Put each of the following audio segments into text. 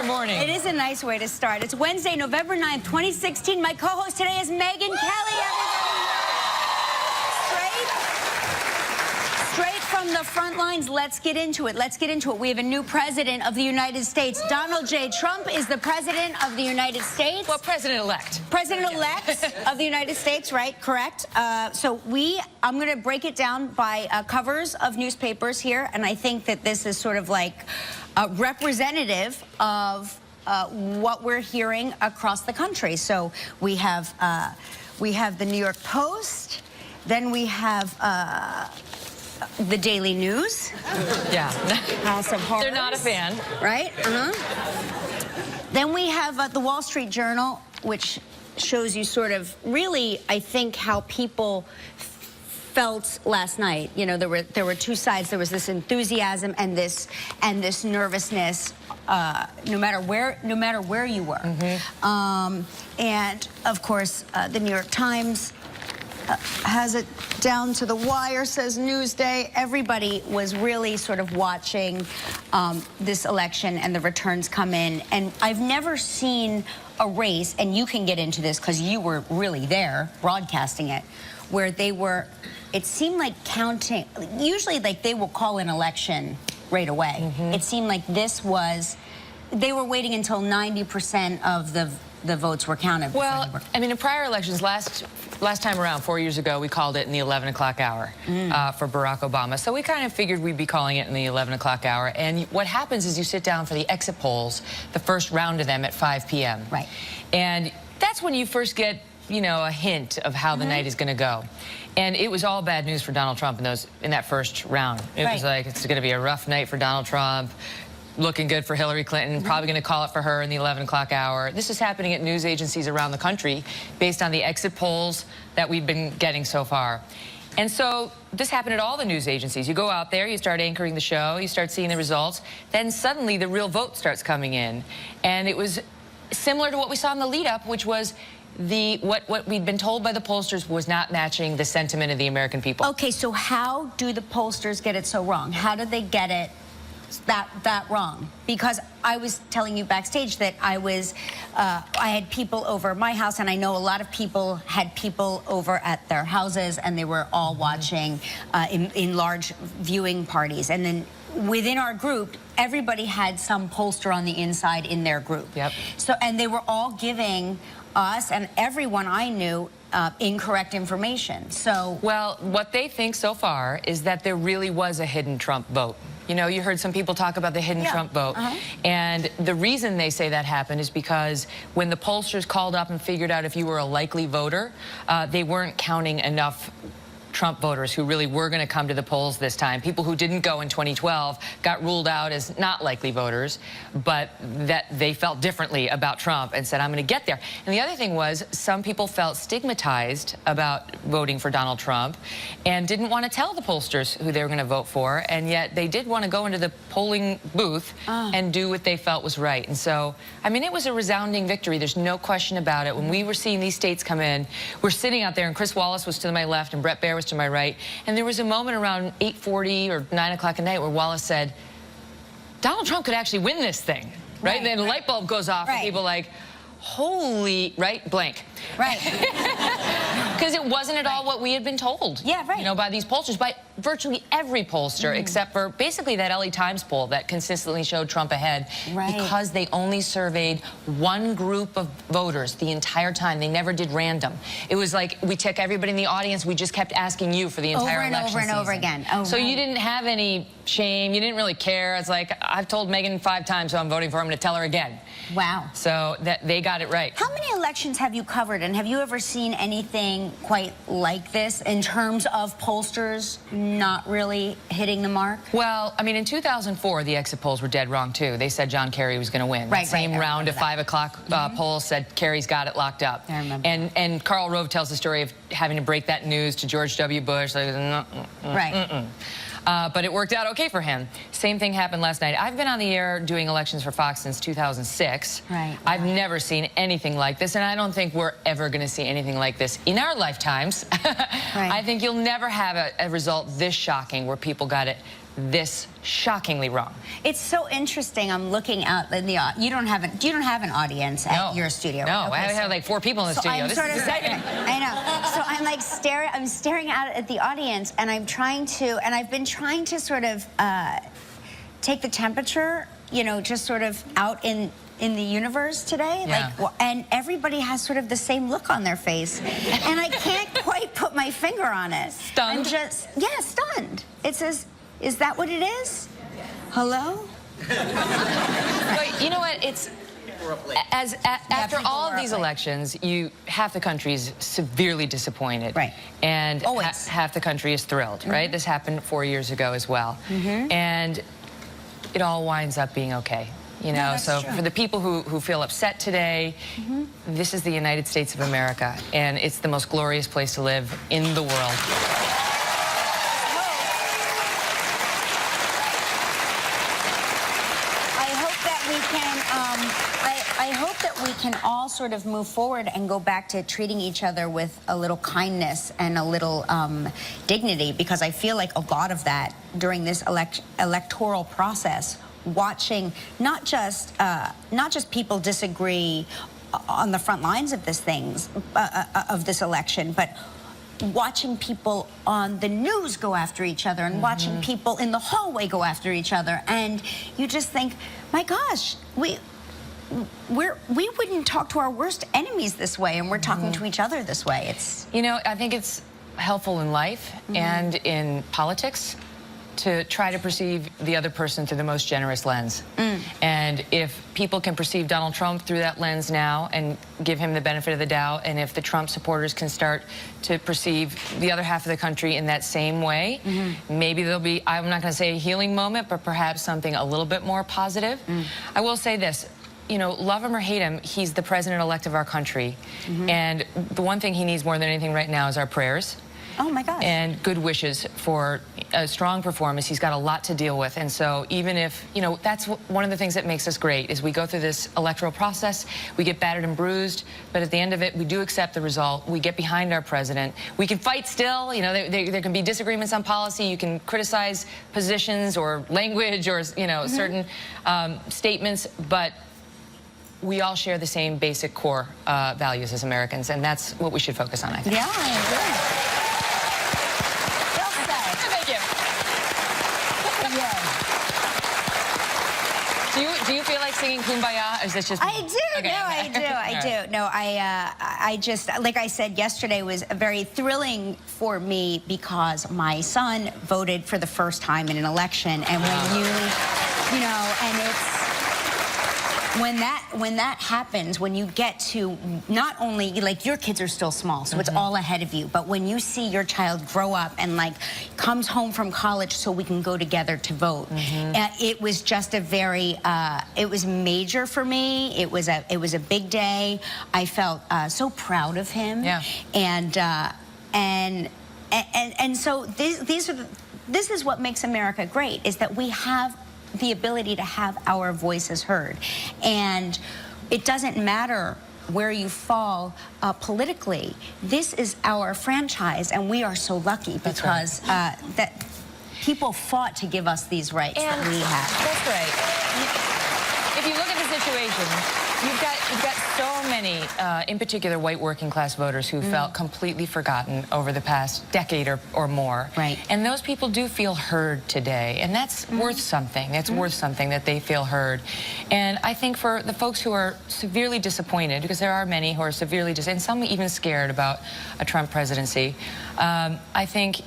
your morning. It is a nice way to start. It's Wednesday, November 9th, 2016. My co-host today is Megyn Kelly, Straight from the front lines, let's get into it. We have a new president of the United States. Donald J. Trump is the president of the United States. Well, president-elect. President-elect of the United States, right? Correct. I'm going to break it down by covers of newspapers here, and I think that this is sort of like representative of what we're hearing across the country. So we have the New York Post, then we have the Daily News. Yeah. House of Horrors. They're not a fan. Right? Then we have the Wall Street Journal, which shows you sort of really, I think, how people felt last night. You know, there were two sides. There was this enthusiasm and this nervousness, no matter where you were. And of course, the New York Times has it down to the wire, says Newsday. Everybody was really sort of watching this election and the returns come in. And I've never seen a race, and you can get into this because you were really there broadcasting it, where they were, it seemed like counting, usually like they will call an election right away. It seemed like this was, they were waiting until 90% of the votes were counted. Well, I mean, in prior elections, last time around, 4 years ago, we called it in the 11 o'clock hour for Barack Obama. So we kind of figured we'd be calling it in the 11 o'clock hour. And what happens is you sit down for the exit polls, the first round of them at 5 p.m. Right. And that's when you first get, you know, a hint of how the night is going to go. And it was all bad news for Donald Trump in that first round. It was like, it's going to be a rough night for Donald Trump. Looking good for Hillary Clinton, probably going to call it for her in the 11 o'clock hour. This is happening at news agencies around the country based on the exit polls that we've been getting so far. And so this happened at all the news agencies. You go out there, you start anchoring the show, you start seeing the results, then suddenly the real vote starts coming in. And it was similar to what we saw in the lead up, which was what we'd been told by the pollsters was not matching the sentiment of the American people. Okay, so how do the pollsters get it so wrong? How did they get it that wrong? Because I was telling you backstage that I had people over at my house, and I know a lot of people had people over at their houses, and they were all watching in large viewing parties. And then within our group, everybody had some pollster on the inside in their group. Yep. So, and they were all giving us and everyone I knew incorrect information. So, well, what they think so far is that there really was a hidden Trump vote. You know, you heard some people talk about the hidden Trump vote. And the reason they say that happened is because when the pollsters called up and figured out if you were a likely voter, they weren't counting enough Trump voters who really were going to come to the polls this time. People who didn't go in 2012 got ruled out as not likely voters, but that they felt differently about Trump and said, I'm going to get there. And the other thing was some people felt stigmatized about voting for Donald Trump and didn't want to tell the pollsters who they were going to vote for, and yet they did want to go into the polling booth and do what they felt was right. And so, I mean, it was a resounding victory. There's no question about it. When we were seeing these states come in, we're sitting out there, and Chris Wallace was to my left and Brett Baer was to my right, and there was a moment around 8:40 or 9 o'clock at night where Wallace said, Donald Trump could actually win this thing, right? And then the light bulb goes off and people like, holy, blank. Because it wasn't at all what we had been told. You know, by these pollsters, by virtually every pollster, except for basically that LA Times poll that consistently showed Trump ahead, because they only surveyed one group of voters the entire time. They never did random. It was like we took everybody in the audience, we just kept asking you for the entire election season. Over again. So you didn't have any shame, you didn't really care. It's like, I've told Megyn 5 times who I'm voting for, I'm going to tell her again. Wow. So that they got it right. How many elections have you covered, and have you ever seen anything quite like this in terms of pollsters not really hitting the mark? Well, I mean, in 2004, the exit polls were dead wrong, too. They said John Kerry was going to win. Same round of 5 o'clock polls said Kerry's got it locked up. I remember. And Karl Rove tells the story of having to break that news to George W. Bush. Like, but it worked out okay for him. Same thing happened last night. I've been on the air doing elections for Fox since 2006. I've never seen anything like this, and I don't think we're ever going to see anything like this in our lifetimes. I think you'll never have a result this shocking where people got it this shockingly wrong. It's so interesting. I'm looking out in the you don't have an audience at your studio. No, okay, I have like 4 people in the studio. This is exciting. I know. So I'm like staring out at the audience, and I've been trying to sort of take the temperature, you know, just sort of out in the universe today. Yeah. Like, and everybody has sort of the same look on their face, and I can't quite put my finger on it. Stunned? I'm just, yeah, stunned. It says, is that what it is? Hello? But you know what? It's after all of these elections, half the country's severely disappointed, right? And always half the country is thrilled, right? This happened 4 years ago as well, and it all winds up being okay. You know, so true. for the people who feel upset today, this is the United States of America, and it's the most glorious place to live in the world. I hope that we can all sort of move forward and go back to treating each other with a little kindness and a little dignity, because I feel like a lot of that during this electoral process, watching not just people disagree on the front lines of this election, but watching people on the news go after each other, and watching people in the hallway go after each other, and you just think, my gosh, we wouldn't talk to our worst enemies this way, and we're talking to each other this way. It's, you know, I think it's helpful in life and in politics to try to perceive the other person through the most generous lens. And if people can perceive Donald Trump through that lens now and give him the benefit of the doubt, and if the Trump supporters can start to perceive the other half of the country in that same way, maybe there'll be, I'm not going to say a healing moment, but perhaps something a little bit more positive. I will say this. You know, love him or hate him, he's the president-elect of our country. And the one thing he needs more than anything right now is our prayers. oh my gosh. And good wishes for a strong performance. He's got a lot to deal with. And so even if, you know, that's one of the things that makes us great, is we go through this electoral process, we get battered and bruised, but at the end of it, we do accept the result. We get behind our president. We can fight still. You know, there can be disagreements on policy. You can criticize positions or language or, you know, certain statements, but we all share the same basic core values as Americans, and that's what we should focus on, I think. Yeah, I agree. Do you feel like singing Kumbaya? Or is this just... I do. Okay. No, I do. I do. No, I just, like I said yesterday, was very thrilling for me because my son voted for the first time in an election, and when you know, and it's, when that happens, when you get to not only, like, your kids are still small, so it's all ahead of you, but when you see your child grow up and, like, comes home from college so we can go together to vote, it was just a very, it was major for me. It was a big day. I felt so proud of him. Yeah. And so this is what makes America great, is that we have the ability to have our voices heard. And it doesn't matter where you fall politically. This is our franchise, and we are so lucky because that people fought to give us these rights that we have. That's right. If you look at the situation, you've got so many, in particular, white working-class voters who felt completely forgotten over the past decade or more. Right. And those people do feel heard today, and that's worth something. It's worth something that they feel heard. And I think for the folks who are severely disappointed, because there are many who are severely disappointed, and some even scared about a Trump presidency, I think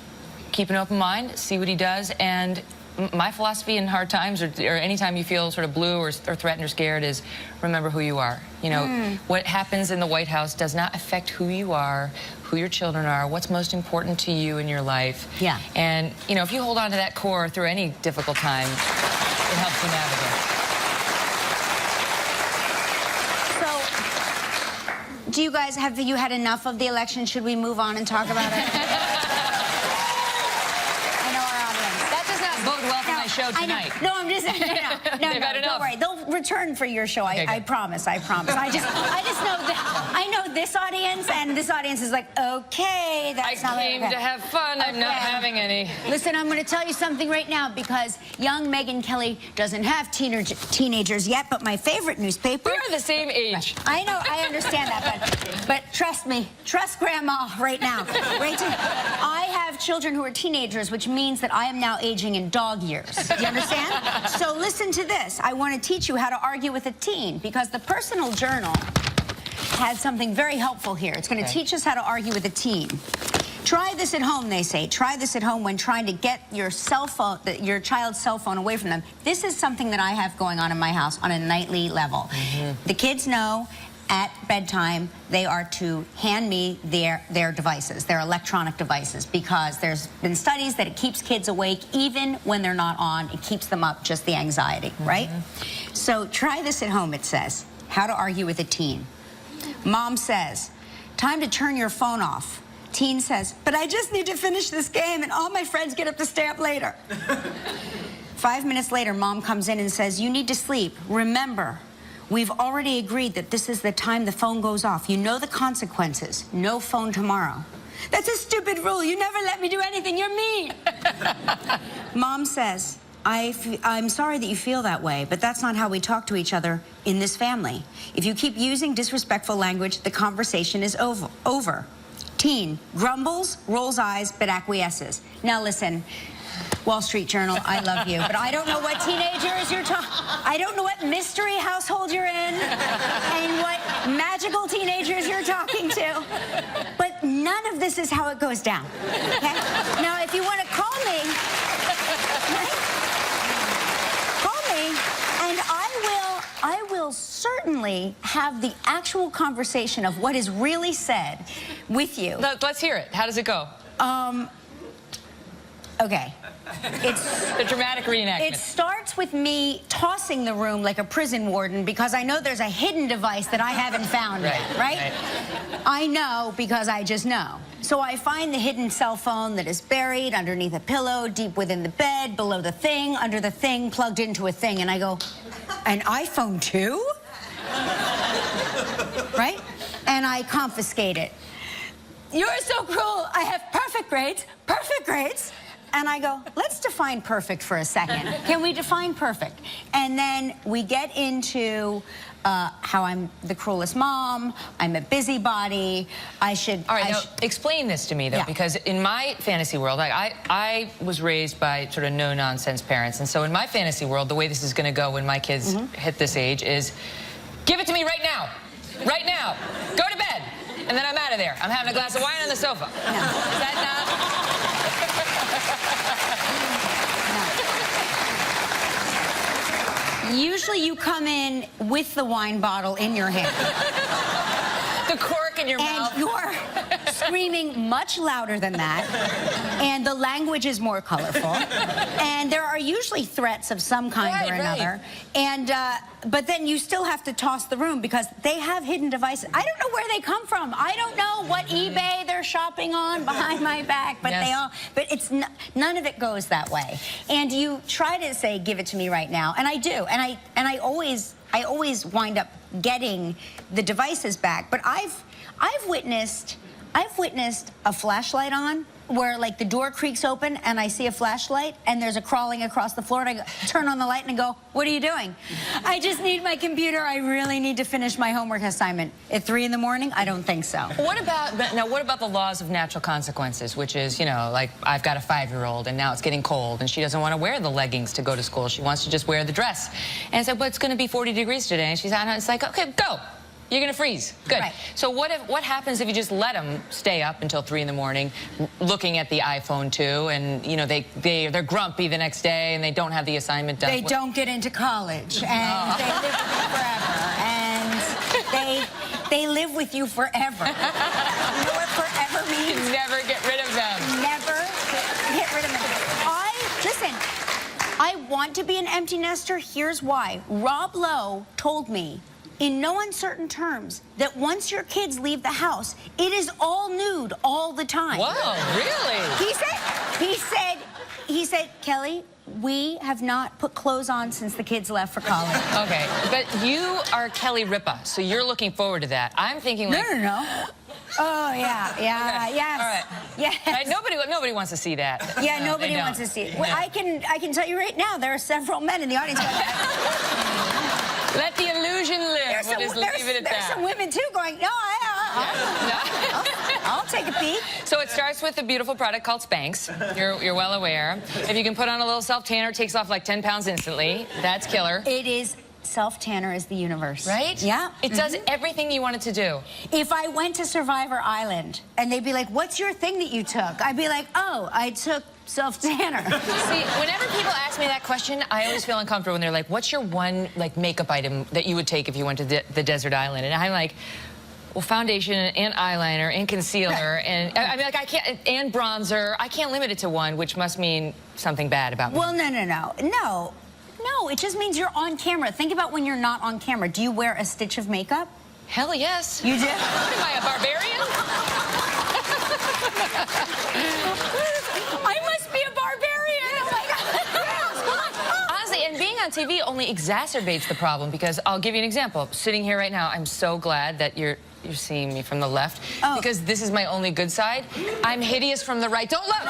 keep an open mind, see what he does, and my philosophy in hard times, or anytime you feel sort of blue or threatened or scared, is remember who you are. You know, what happens in the White House does not affect who you are, who your children are, what's most important to you in your life. Yeah. And, you know, if you hold on to that core through any difficult time, it helps you navigate. So, do you guys, have you had enough of the election? Should we move on and talk about it? Bode well for my show tonight. No, I'm just saying. No, don't worry. They'll return for your show. I promise. I just know that I know this audience, and this audience is like, okay, that's not. I came to have fun. I'm not having any. Listen, I'm going to tell you something right now, because young Megyn Kelly doesn't have teenagers yet, but my favorite newspaper. We're the same age. I know, I understand that, but trust me, trust Grandma right now. I have children who are teenagers, which means that I am now aging in dog years. Do you understand? So listen to this. I want to teach you how to argue with a teen, because the Personal Journal has something very helpful here. It's going to teach us how to argue with a teen. Try this at home, they say. Try this at home when trying to get your cell phone, your child's cell phone away from them. This is something that I have going on in my house on a nightly level. The kids know at bedtime they are to hand me their devices, their electronic devices, because there's been studies that it keeps kids awake even when they're not on. It keeps them up, just the anxiety, right? So try this at home, it says. How to argue with a teen. Mom says, time to turn your phone off. Teen says, but I just need to finish this game and all my friends get up to stay up later. 5 minutes later, Mom comes in and says, you need to sleep. Remember, we've already agreed that this is the time the phone goes off. You know the consequences. No phone tomorrow. That's a stupid rule. You never let me do anything. You're mean. Mom says, I'm sorry that you feel that way, but that's not how we talk to each other in this family. If you keep using disrespectful language, the conversation is over. Teen grumbles, rolls eyes, but acquiesces. Now listen, Wall Street Journal, I love you, but I don't know what teenagers you're talking. I don't know what mystery household you're in and what magical teenagers you're talking to. But none of this is how it goes down. Okay? Now, if you want to call me, and I will certainly have the actual conversation of what is really said with you. Let's hear it. How does it go? Okay. It's the dramatic reenactment. It starts with me tossing the room like a prison warden, because I know there's a hidden device that I haven't found yet, right? I know because I just know. So I find the hidden cell phone that is buried underneath a pillow, deep within the bed, below the thing, under the thing, plugged into a thing, and I go, an iPhone 2? Right? And I confiscate it. You're so cruel. I have perfect grades. Perfect grades. And I go, let's define perfect for a second. Can we define perfect? And then we get into how I'm the cruelest mom, I'm a busybody, I should... All right, now explain this to me, though, because in my fantasy world, I was raised by sort of no-nonsense parents, and so in my fantasy world, the way this is going to go when my kids hit this age is, give it to me right now. Right now. Go to bed. And then I'm out of there. I'm having a glass of wine on the sofa. No. Is that not... Usually you come in with the wine bottle in your hand. The cork in your mouth. And you're screaming much louder than that. And the language is more colorful. And there are usually threats of some kind or another. And, but then you still have to toss the room because they have hidden devices. I don't know where they come from. I don't know what eBay they're shopping on behind my back, but they all, but it's none of it goes that way. And you try to say, give it to me right now. And I do. And I always wind up getting the devices back. But I've witnessed a flashlight on where, like, the door creaks open and I see a flashlight and there's a crawling across the floor, and I go, turn on the light and I go, what are you doing? I just need my computer. I really need to finish my homework assignment. At 3 in the morning? I don't think so. What about the laws of natural consequences, which is, you know, like, I've got a 5-year-old and now it's getting cold and she doesn't want to wear the leggings to go to school. She wants to just wear the dress. And I said, but it's going to be 40 degrees today. And she's out, and it's like, okay, go. You're going to freeze. Good. Right. So what happens if you just let them stay up until 3 in the morning looking at the iPhone 2, and, you know, they're grumpy the next day and they don't have the assignment done? They don't get into college, and they live with you forever, and they live with you forever. You know what forever means? You never get rid of them. Never get rid of them. Listen, I want to be an empty nester. Here's why. Rob Lowe told me, in no uncertain terms, that once your kids leave the house, it is all nude all the time. Whoa, really? He said, Kelly, we have not put clothes on since the kids left for college. Okay, but you are Kelly Ripa, so you're looking forward to that. I'm thinking like... No. Oh, yeah, Okay. yes. All right. Yes. Right, nobody wants to see that. Yeah, No, nobody wants to see it. Well, I can tell you right now, there are several men in the audience. Let the illusion live. We'll just leave it at that. There's some women, too, going, no, I'll take a peek. So it starts with a beautiful product called Spanx. You're well aware. If you can put on a little self-tanner, it takes off like 10 pounds instantly. That's killer. It is... Self-tanner is the universe. Right? Yeah. It does everything you want it to do. If I went to Survivor Island and they'd be like, what's your thing that you took? I'd be like, oh, I took self-tanner. See, whenever people ask me that question, I always feel uncomfortable when they're like, what's your one like makeup item that you would take if you went to the desert island? And I'm like, well, foundation and eyeliner and concealer and I mean, like, I can't, and bronzer. I can't limit it to one, which must mean something bad about me. Well, no, it just means you're on camera. Think about when you're not on camera. Do you wear a stitch of makeup? Hell yes. You do? Am I a barbarian? I must be a barbarian. Oh my God. Honestly, and being on TV only exacerbates the problem because I'll give you an example. Sitting here right now, I'm so glad that you're seeing me from the left because this is my only good side. I'm hideous from the right. Don't look.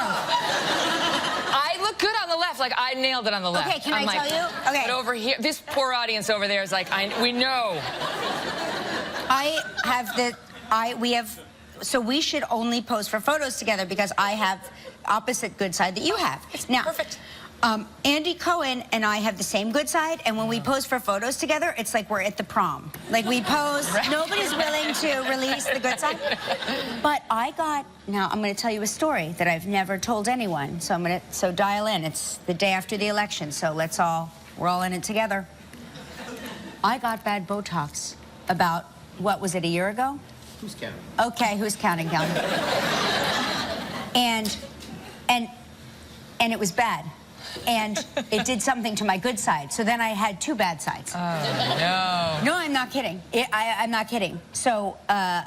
I look good on the left. Like, I nailed it on the left. Okay, can I tell you? Okay. But over here, this poor audience over there is like, we know. So we should only pose for photos together because I have opposite good side that you have. It's now, perfect. Andy Cohen and I have the same good side, and when we pose for photos together, it's like we're at the prom. Like, we pose, nobody's willing to release the good side. But now I'm going to tell you a story that I've never told anyone, so dial in. It's the day after the election, so we're all in it together. I got bad Botox about, what was it, a year ago? Who's counting? Okay, who's counting? And it was bad. And it did something to my good side. So then I had two bad sides. Oh, no. No, I'm not kidding. I'm not kidding. So I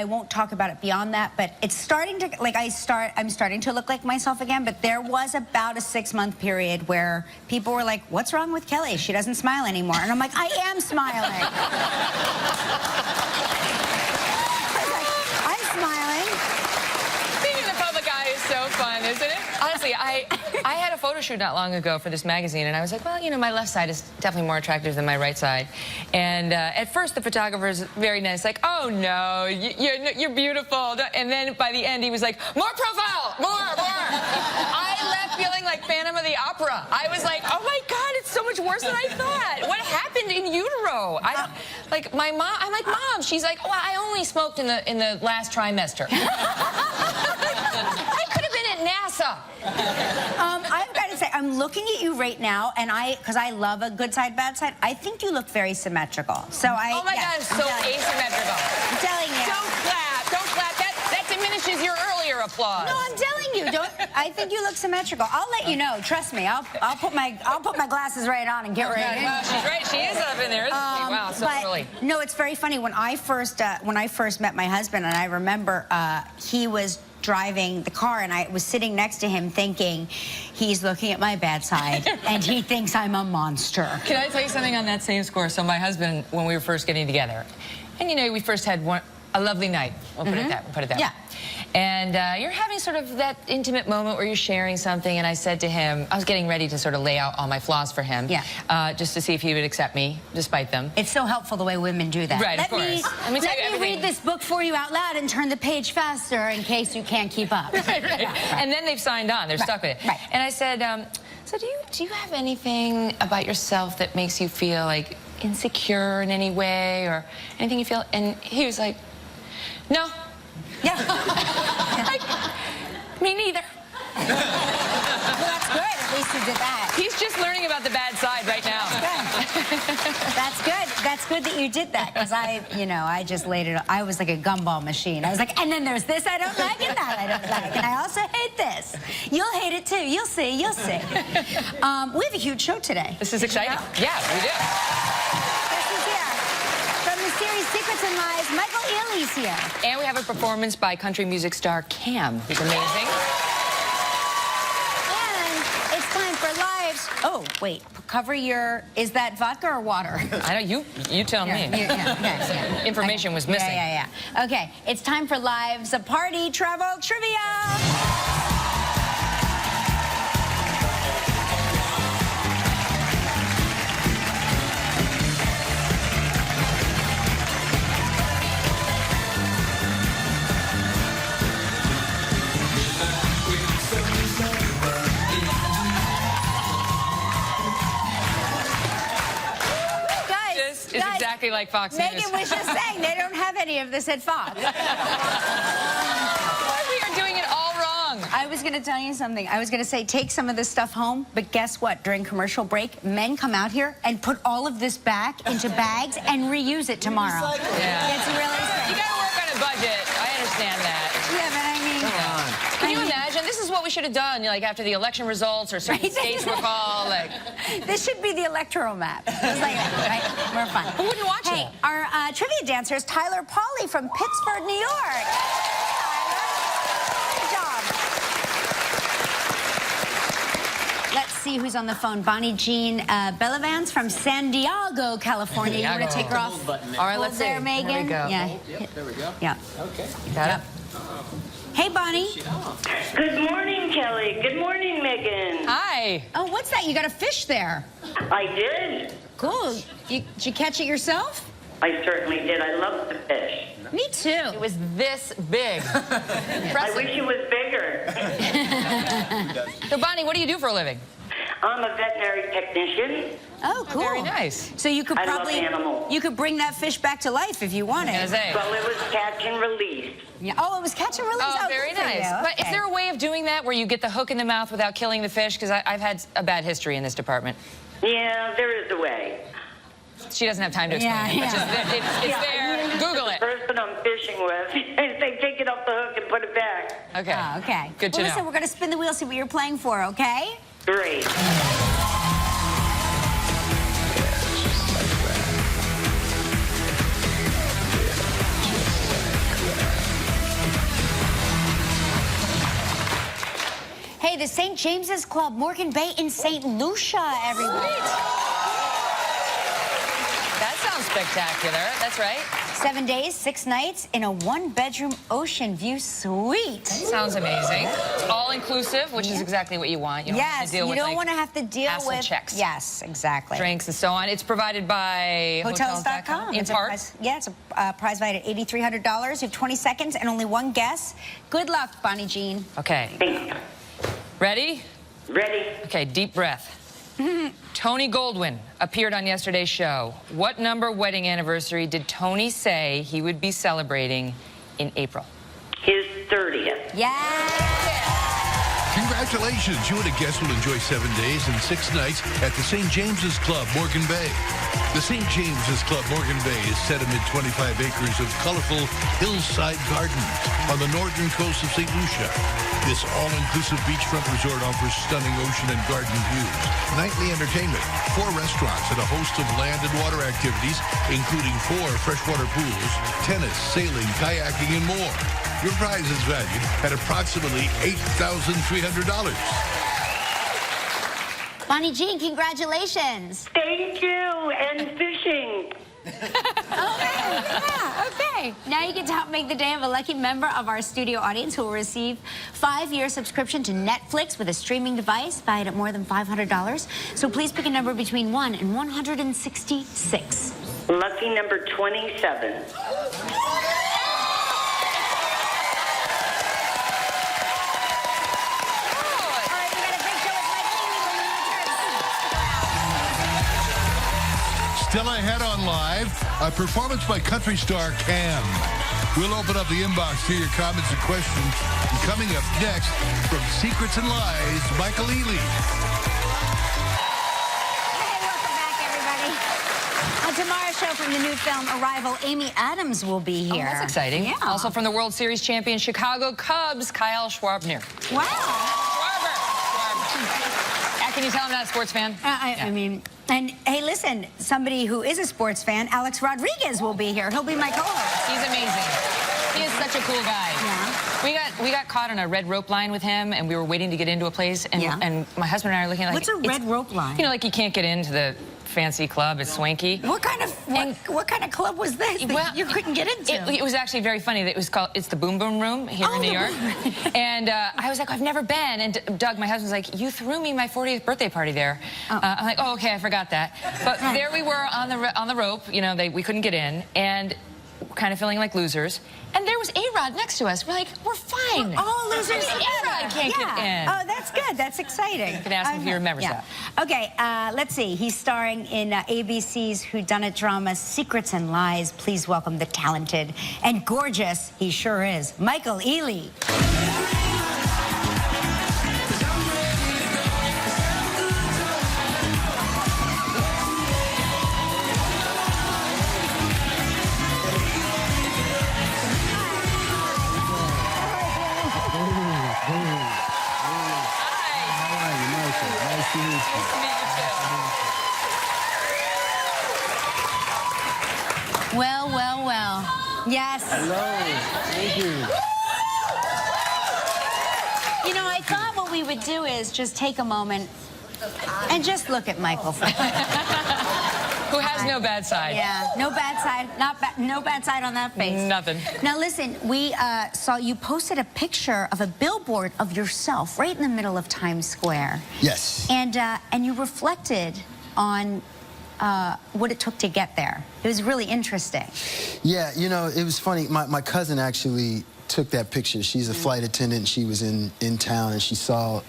won't talk about it beyond that, but it's starting to, like, I'm starting to look like myself again, but there was about a 6-month period where people were like, what's wrong with Kelly? She doesn't smile anymore. And I'm like, I am smiling. I'm smiling. Being in the public eye is so fun, isn't it? Honestly, I had a photo shoot not long ago for this magazine, and I was like, well, you know, my left side is definitely more attractive than my right side. And at first, the photographer's very nice, like, oh, no, you're beautiful. And then by the end, he was like, more profile, more. I left feeling like Phantom of the Opera. I was like, oh, my God, it's so much worse than I thought. What happened in utero? Like, my mom, I'm like, Mom. She's like, well, I only smoked in the last trimester. I could have been at NASA. I've got to say, I'm looking at you right now, and because I love a good side, bad side, I think you look very symmetrical. So oh my God, so asymmetrical. I'm telling you. Don't clap. That diminishes your earlier applause. No, I'm telling you. I think you look symmetrical. I'll let you know. Trust me. I'll put my glasses right on and get ready. Wow, she's right. She is up in there, isn't she? Wow, so early. No, it's very funny. When I first met my husband, and I remember he was driving the car, and I was sitting next to him thinking, he's looking at my bad side, and he thinks I'm a monster. Can I tell you something on that same score? So my husband, when we were first getting together, and you know, we first had a lovely night. We'll put it that way. Yeah. And you're having sort of that intimate moment where you're sharing something, and I said to him, I was getting ready to sort of lay out all my flaws for him, just to see if he would accept me, despite them. It's so helpful the way women do that. Right, of course. Let me read this book for you out loud and turn the page faster in case you can't keep up. Right. Yeah. And then they've signed on. They're stuck with it. Right. And I said, so do you have anything about yourself that makes you feel like insecure in any way, or anything you feel? And he was like, no. Yeah. Like, me neither. Well, that's good. At least you did that. He's just learning about the bad side right now. That's good. That's good that you did that, because I just laid it. I was like a gumball machine. I was like, and then there's this I don't like, and that I don't like, and I also hate this. You'll hate it too. You'll see. You'll see. We have a huge show today. This is exciting. Yeah, we do. This is here. From the series Secrets and Lies, Michael Ealy's here. And we have a performance by country music star Cam, who's amazing. And it's Yes. Oh, wait. Cover your... Is that vodka or water? I know. You tell me. Yeah. Information was missing. Yeah. Okay, it's time for Live's a Party Travel Trivia. Is exactly like Fox News. Megyn was just saying they don't have any of this at Fox. We are doing it all wrong. I was going to tell you something. I was going to say take some of this stuff home, but guess what? During commercial break, men come out here and put all of this back into bags and reuse it tomorrow. Yeah. It's really sad. You got to work on a budget. I understand that. Yeah, but I mean... Can you imagine? This is what we should have done, like after the election results or certain states were called. Like, this should be the electoral map. It's like that, right? We're fun. Who wouldn't watch it? Our trivia dancer is Tyler Pauly from Pittsburgh, New York. Good job. Let's see who's on the phone. Bonnie Jean Bellavance from San Diego, California. You want to take her off? All right, let's see. There, Megyn. There we go. Yeah. Yep, there we go. Yeah. Okay. Got it? Hey, Bonnie. Good morning, Kelly. Good morning, Megyn. Hi. Oh, what's that? You got a fish there. I did. Cool. Did you catch it yourself? I certainly did. I love the fish. Me too. It was this big. I wish it was bigger. So, Bonnie, what do you do for a living? I'm a veterinary technician. Oh, cool. Very nice. So you could I love probably animals. you could bring that fish back to life if you wanted. Well, it was catch and release. Yeah. Oh, it was catch and release. Oh, very good for nice. you. But is Okay. there a way of doing that where you get the hook in the mouth without killing the fish? Because I've had a bad history in this department. Yeah, there is a way. She doesn't have time to explain it. But it's there. Google it. The person I'm fishing with, they take it off the hook and put it back. Okay. Oh, okay. Good to well, know. listen, we're going to spin the wheel, see what you're playing for, okay? Great. Hey, the St. James's Club, Morgan Bay in St. Lucia, everyone. That sounds spectacular. That's right. 7 days, 6 nights in a one-bedroom ocean view suite. Sounds amazing. All inclusive, which is exactly what you want. You don't have Yes, to deal you with, don't like, want to have to deal hassle with checks. Yes, exactly. drinks and so on. It's provided by Hotels.com. In It's part. it's a prize valued at $8,300. You have 20 seconds and only one guess. Good luck, Bonnie Jean. Okay. Ready? Ready? Okay, deep breath. Tony Goldwyn appeared on yesterday's show. What number wedding anniversary did Tony say he would be celebrating in April? His 30th. Yeah. Congratulations, you and a guest will enjoy 7 days and 6 nights at the St. James's Club, Morgan Bay. The St. James's Club, Morgan Bay is set amid 25 acres of colorful hillside gardens on the northern coast of St. Lucia. This all-inclusive beachfront resort offers stunning ocean and garden views, nightly entertainment, 4 restaurants, and a host of land and water activities, including 4 freshwater pools, tennis, sailing, kayaking, and more. Your prize is valued at approximately $8,300. Bonnie Jean, congratulations. Thank you, and fishing. Okay. Now you get to help make the day of a lucky member of our studio audience who will receive 5-year subscription to Netflix with a streaming device valued at more than $500. So please pick a number between 1 and 166. Lucky number 27. Still ahead on Live, a performance by country star Cam. We'll open up the inbox to your comments and questions. And coming up next, from Secrets and Lies, Michael Ealy. Hey, welcome back, everybody. On tomorrow's show from the new film Arrival, Amy Adams will be here. Oh, that's exciting. Yeah. Also from the World Series champion Chicago Cubs, Kyle Schwarber. Wow. Schwarber. Can you tell I'm not a sports fan? I mean, and hey, listen, somebody who is a sports fan, Alex Rodriguez will be here. He'll be my co-host. He's amazing. He is such a cool guy. Yeah. We got caught on a red rope line with him, and we were waiting to get into a place, and, and my husband and I are looking like... What's a red rope line? You know, like you can't get into the fancy club. It's swanky. What kind of club was this that you couldn't get into? It was actually very funny. It's the Boom Boom Room here in New York. And I was like, I've never been. And Doug, my husband's like, you threw me my 40th birthday party there. I'm like, oh, okay, I forgot that. But there we were on the rope. You know, we couldn't get in, and kind of feeling like losers. And there was A-Rod next to us. We're like, we're fine. We're all losers. A-Rod can't get in. Oh, that's good. That's exciting. You can ask him if he remembers that. Okay, let's see. He's starring in ABC's whodunit drama Secrets and Lies. Please welcome the talented and gorgeous, he sure is, Michael Ealy. Well, well, well. Yes. Hello. Thank you. You know, I thought what we would do is just take a moment and just look at Michael for Who has no bad side. Yeah, no bad side. No bad side on that face. Nothing. Now listen, we saw you posted a picture of a billboard of yourself right in the middle of Times Square. Yes. And you reflected on what it took to get there. It was really interesting. Yeah, you know, it was funny. My cousin actually took that picture. She's a flight attendant, and she was in town, and she saw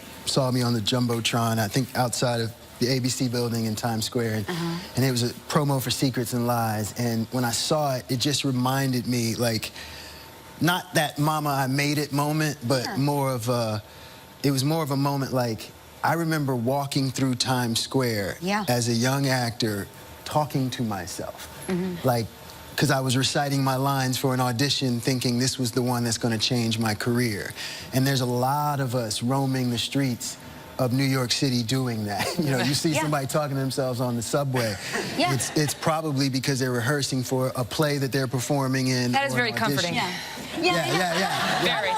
me on the Jumbotron, I think outside of the ABC building in Times Square, and it was a promo for Secrets and Lies. And when I saw it, it just reminded me, like, not that Mama, I made it moment, but it was more of a moment like, I remember walking through Times Square as a young actor, talking to myself. Like, because I was reciting my lines for an audition thinking this was the one that's going to change my career. And there's a lot of us roaming the streets of New York City doing that. You know, you see somebody talking to themselves on the subway. It's probably because they're rehearsing for a play that they're performing in. That is very comforting. Very.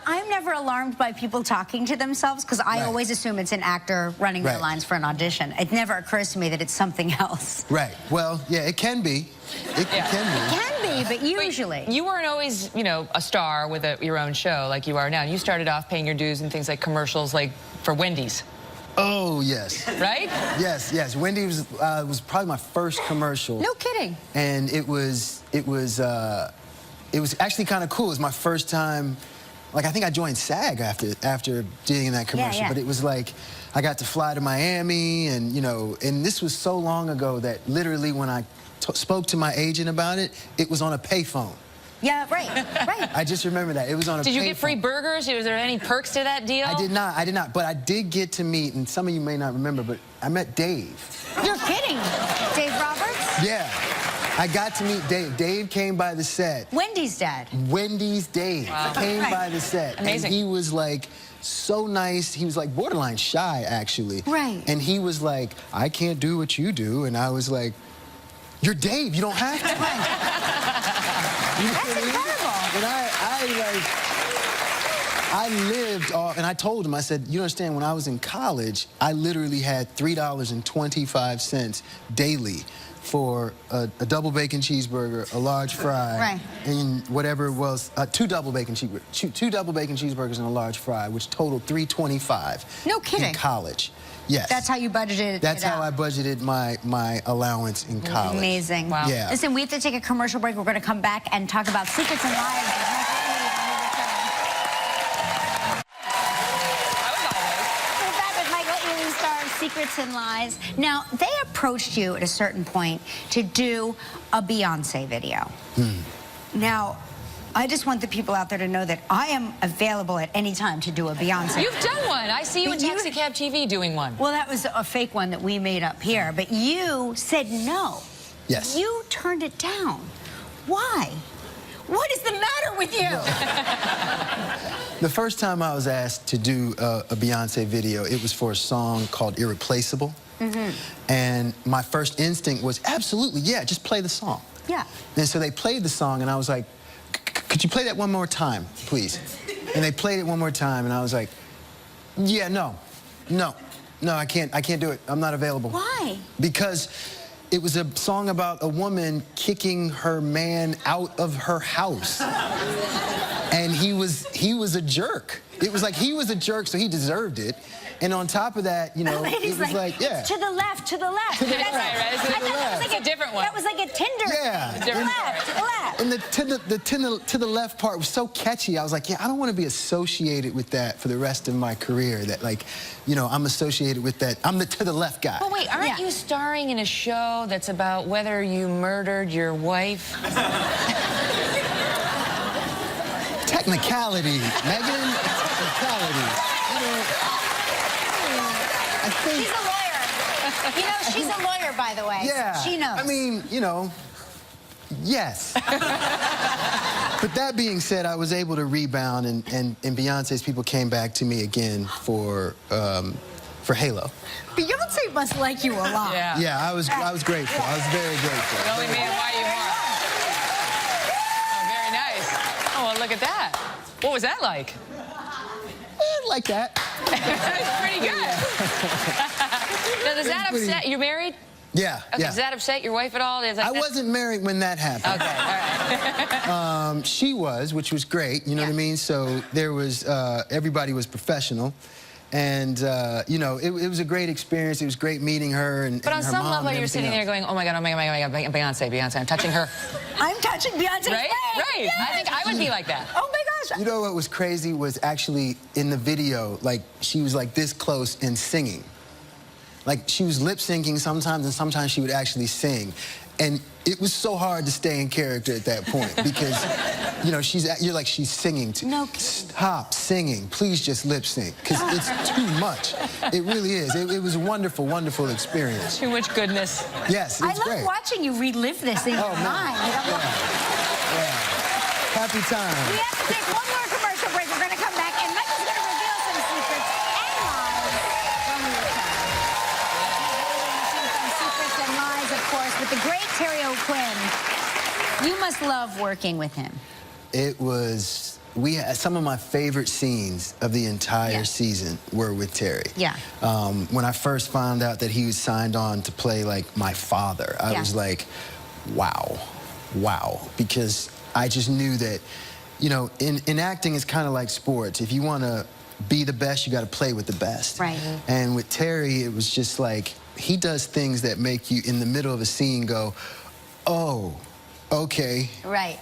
I'm never alarmed by people talking to themselves because I always assume it's an actor running their lines for an audition. It never occurs to me that it's something else. Right. Well, yeah, it can be. It can be. It can be, but usually. You weren't always, you know, a star with your own show like you are now. You started off paying your dues in things like commercials, like for Wendy's. Oh, yes. Right? Yes, yes. Wendy's was probably my first commercial. No kidding. And it was actually kind of cool. It was my first time. Like, I think I joined SAG after doing that commercial, but it was like, I got to fly to Miami, and, you know, and this was so long ago that literally when I spoke to my agent about it, it was on a payphone. Yeah, right. I just remember that. It was on a payphone. Did you get free burgers? Was there any perks to that deal? I did not, but I did get to meet, and some of you may not remember, but I met Dave. You're kidding. Dave Roberts? Yeah. I got to meet Dave. Dave came by the set. Wendy's dad. Wendy's Dave came by the set. Amazing. And he was like so nice. He was like borderline shy, actually. Right. And he was like, I can't do what you do. And I was like, you're Dave. You don't have to. That's incredible. And I lived off, and I told him, I said, you understand, when I was in college, I literally had $3.25 daily for a double bacon cheeseburger, a large fry, and whatever it was, two double bacon cheeseburgers and a large fry, which totaled $3.25. No kidding. In college. Yes. That's how you budgeted That's how I budgeted my allowance in college. Amazing. Wow. Yeah. Listen, we have to take a commercial break. We're going to come back and talk about Secrets and Lies. Secrets and Lies. Now, they approached you at a certain point to do a Beyonce video. Now, I just want the people out there to know that I am available at any time to do a Beyonce. You've done one. I see you in Taxi Cab TV doing one. Well, that was a fake one that we made up here, but you said no. Yes. You turned it down. Why? What is the matter with you? The first time I was asked to do a Beyonce video, it was for a song called Irreplaceable. And my first instinct was, absolutely, yeah, just play the song. Yeah. And so they played the song, and I was like, could you play that one more time, please? And they played it one more time, and I was like, yeah, no, I can't do it. I'm not available. Why? Because it was a song about a woman kicking her man out of her house. And he was a jerk. It was like he was a jerk, so he deserved it. And on top of that, you know, it was like, yeah. To the left, to the left. Right, right. It's a different one. That was like a Tinder. Yeah. To the left, to the left. And the to the left part was so catchy. I was like, yeah, I don't want to be associated with that for the rest of my career. That, like, you know, I'm associated with that. I'm the to the left guy. But wait, aren't you starring in a show that's about whether you murdered your wife? Technicality, Megyn. Technicality. You know, I think. She's a lawyer. You know, she's a lawyer, by the way. Yeah. She knows. I mean, you know, yes. But that being said, I was able to rebound, and Beyonce's people came back to me again for Halo. Beyonce must like you a lot. Yeah. Yeah, I was grateful. I was very grateful. The only man why you are. Oh, very nice. Oh, well, look at that. What was that like? Like that. It's pretty good. Now, does that upset you? Married? Yeah. Okay, yeah. does that upset your wife at all? I wasn't married when that happened. Okay, all right. She was, which was great, you know what I mean? So there was, everybody was professional. And, you know, it was a great experience. It was great meeting her and But on her some mom level, and you're sitting there everything going, oh my God, Beyonce, I'm touching her. I'm touching Beyonce's Right? leg. Right. Yes. I think I would be like that. Oh my gosh. You know what was crazy was actually in the video, like, she was like this close and singing. Like, she was lip syncing sometimes, and sometimes she would actually sing. And it was so hard to stay in character at that point because, you know, you're like, she's singing. No. Stop singing. Please just lip sync, because it's too much. It really is. It was a wonderful, wonderful experience. Too much goodness. Yes, it's I great. love watching you relive this in your mind. Yeah. Happy time. We have to take one more commercial break. We're going to come back, and Michael's going to reveal some secrets and lies when we return. Some secrets and lies, of course, with the great Terry O'Quinn. You must love working with him. It was, some of my favorite scenes of the entire season were with Terry. Yeah. When I first found out that he was signed on to play, like, my father, I was like, wow, because I just knew that, you know, in acting, it's kind of like sports. If you want to be the best, you got to play with the best. Right. And with Terry, it was just like, he does things that make you, in the middle of a scene, go, oh, okay. Right.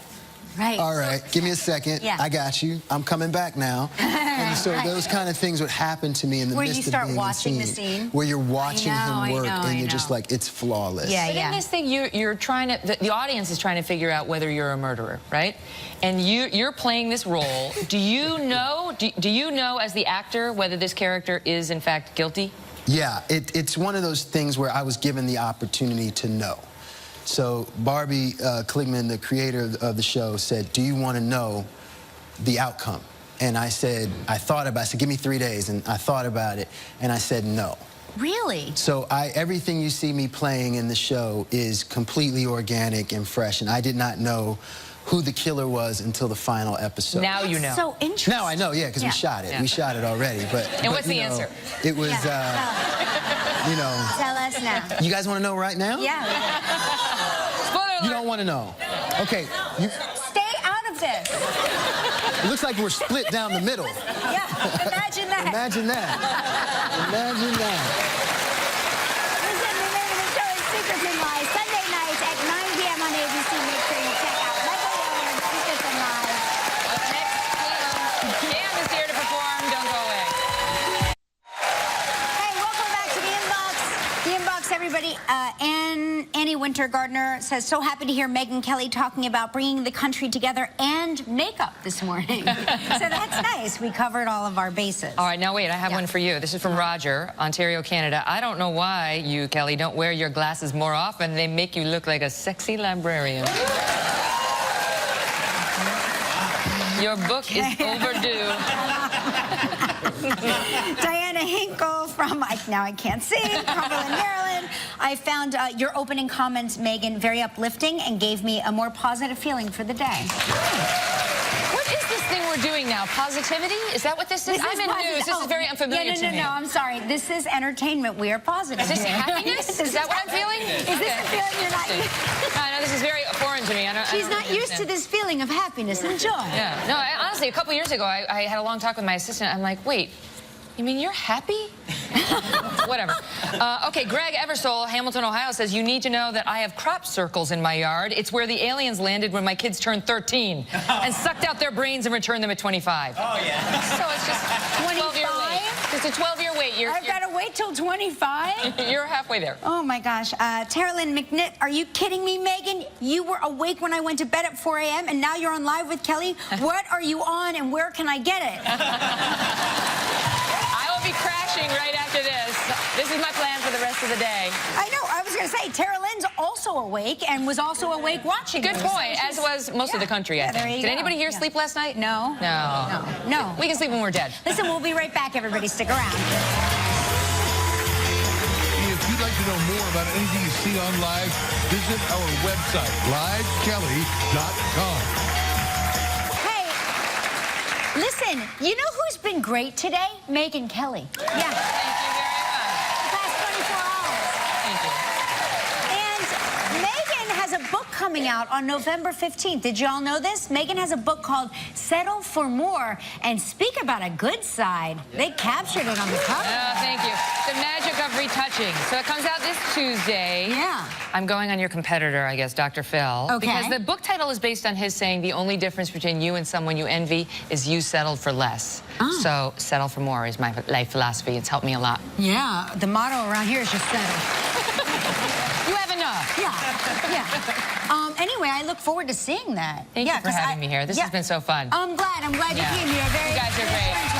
All right, give me a second. Yeah. I got you. I'm coming back now. And so those kind of things would happen to me in the Where midst you of start being watching in the scene? Where you're watching him work, and you're just like, it's flawless. Yeah, But in this thing, you're trying to, the audience is trying to figure out whether you're a murderer, right? And you're playing this role. Do you know, do you know as the actor whether this character is in fact guilty? Yeah, it's one of those things where I was given the opportunity to know. So Barbie Kligman, the creator of the show, said, do you want to know the outcome? And I said, I said, give me 3 days. And I thought about it, and I said no. Really? So everything you see me playing in the show is completely organic and fresh, and I did not know who the killer was until the final episode. Now you know. So interesting. Now I know, yeah, because we shot it. Yeah. We shot it already. But what's the answer? It was, you know. Tell us now. You guys want to know right now? Yeah. Spoiler alert. You don't want to know. Okay. Stay out of this. It looks like we're split down the middle. Yeah, imagine that. Imagine that. Imagine that. Listen, the name of the show is Secrets and Lies, Sunday nights at 9 p.m. on ABC. Make sure you check out Michael Young, Secrets and Lies. Up next, Cam is here to perform. Don't go away. Hey, welcome back to the Inbox. The Inbox, everybody. Annie Winter Gardner says, so happy to hear Megyn Kelly talking about bringing the country together and makeup this morning. So that's nice. We covered all of our bases. All right, now wait, I have one for you. This is from Roger, Ontario, Canada. I don't know why you, Kelly, don't wear your glasses more often. They make you look like a sexy librarian. Your book is overdue. Diana Hinkle from, now I can't see, Cumberland, Maryland. I found your opening comments, Megyn, very uplifting and gave me a more positive feeling for the day. What is this thing we're doing now? Positivity? Is that what this is? I'm in news. This is very unfamiliar to me. No, I'm sorry. This is entertainment. We are positive. Is this happiness? Is that what I'm feeling? Is this the feeling you're not used to? No, this is very foreign to me. She's not used to this feeling of happiness and joy. Yeah. No, honestly, a couple years ago, I had a long talk with my assistant. I'm like, wait, you mean you're happy? Whatever. Okay, Greg Eversole, Hamilton, Ohio, says, you need to know that I have crop circles in my yard. It's where the aliens landed when my kids turned 13 and sucked out their brains and returned them at 25. Oh, yeah. So it's just 12-year wait. It's a 12-year wait. I've got to wait till 25? You're halfway there. Oh, my gosh. Terralyn McNitt, are you kidding me, Megyn? You were awake when I went to bed at 4 a.m., and now you're on Live with Kelly? What are you on, and where can I get it? Be crashing right after this. This is my plan for the rest of the day. I know. I was going to say, Terralyn's also awake and was also awake watching. Good point, as was most of the country, I think. Did anybody here sleep last night? No. No. We can sleep when we're dead. Listen, we'll be right back, everybody. Stick around. If you'd like to know more about anything you see on Live, visit our website, livekelly.com. Listen, you know who's been great today? Megyn Kelly. Yeah. Thank you very much. The past 24 hours. Thank you. And Megyn has a book coming out on November 15th. Did you all know this? Megyn has a book called Settle for More. And speak about a good side. They captured it on the cover. Oh, thank you. The magic of retouching. So it comes out this Tuesday. Yeah. I'm going on your competitor, I guess, Dr. Phil. Okay. Because the book title is based on his saying the only difference between you and someone you envy is you settled for less. Oh. So settle for more is my life philosophy. It's helped me a lot. Yeah. The motto around here is just settle. You have enough. Yeah. Anyway, I look forward to seeing that. Thank you for having me here. This has been so fun. I'm glad you came here. You guys are great.